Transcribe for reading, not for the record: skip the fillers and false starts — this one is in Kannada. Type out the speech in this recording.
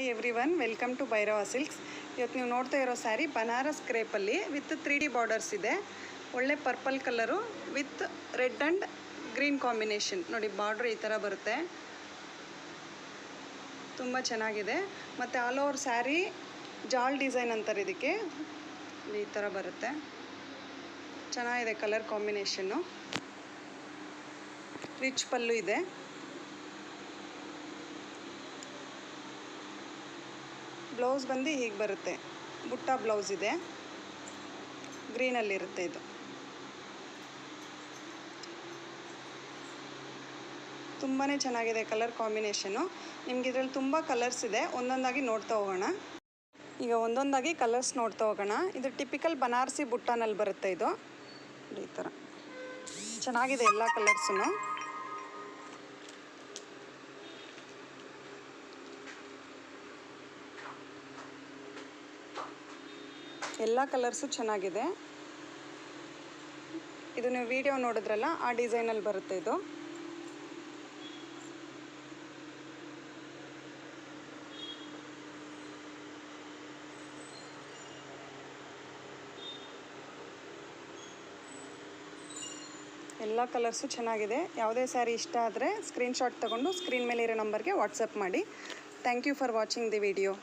Everyone, welcome to Bhairava Silks. ಇವತ್ತು ನೀವು ನೋಡ್ತಾ ಇರೋ ಸ್ಯಾರಿ ಬನಾರಸ್ ಕ್ರೇಪಲ್ಲಿ ವಿತ್ 3D ಬಾರ್ಡರ್ಸ್ ಇದೆ. ಒಳ್ಳೆ purple colour with red and green combination. ನೋಡಿ, ಬಾರ್ಡ್ರ್ ಈ ಥರ ಬರುತ್ತೆ, ತುಂಬ ಚೆನ್ನಾಗಿದೆ. ಮತ್ತು ಆಲ್ ಓವರ್ ಸ್ಯಾರಿ ಜಾಲ್ ಡಿಸೈನ್ ಅಂತಾರೆ ಇದಕ್ಕೆ. ಈ ಥರ ಬರುತ್ತೆ, ಚೆನ್ನಾಗಿದೆ ಕಲರ್ ಕಾಂಬಿನೇಷನ್ನು. ರಿಚ್ ಪಲ್ಲು ಇದೆ. ಬ್ಲೌಸ್ ಬಂದು ಹೀಗೆ ಬರುತ್ತೆ, ಬುಟ್ಟ ಬ್ಲೌಸ್ ಇದೆ, ಗ್ರೀನಲ್ಲಿರುತ್ತೆ. ಇದು ತುಂಬಾ ಚೆನ್ನಾಗಿದೆ ಕಲರ್ ಕಾಂಬಿನೇಷನು. ನಿಮ್ಗೆ ಇದರಲ್ಲಿ ತುಂಬ ಕಲರ್ಸ್ ಇದೆ, ಒಂದೊಂದಾಗಿ ನೋಡ್ತಾ ಹೋಗೋಣ. ಈಗ ಒಂದೊಂದಾಗಿ ಕಲರ್ಸ್ ನೋಡ್ತಾ ಹೋಗೋಣ. ಇದು ಟಿಪಿಕಲ್ ಬನಾರಸಿ ಬುಟ್ಟಾನಲ್ಲಿ ಬರುತ್ತೆ. ಇದು ಈ ಥರ ಚೆನ್ನಾಗಿದೆ ಎಲ್ಲ ಕಲರ್ಸೂ. ಎಲ್ಲ ಕಲರ್ಸು ಚೆನ್ನಾಗಿದೆ. ಇದು ನೀವು ವಿಡಿಯೋ ನೋಡಿದ್ರಲ್ಲ, ಆ ಡಿಸೈನಲ್ಲಿ ಬರುತ್ತೆ. ಇದು ಎಲ್ಲ ಕಲರ್ಸು ಚೆನ್ನಾಗಿದೆ. ಯಾವುದೇ ಸ್ಯಾರಿ ಇಷ್ಟ ಆದರೆ ಸ್ಕ್ರೀನ್ಶಾಟ್ ತೊಗೊಂಡು ಸ್ಕ್ರೀನ್ ಮೇಲೆ ಇರೋ ನಂಬರ್ಗೆ ವಾಟ್ಸಪ್ ಮಾಡಿ. Thank you for watching the video.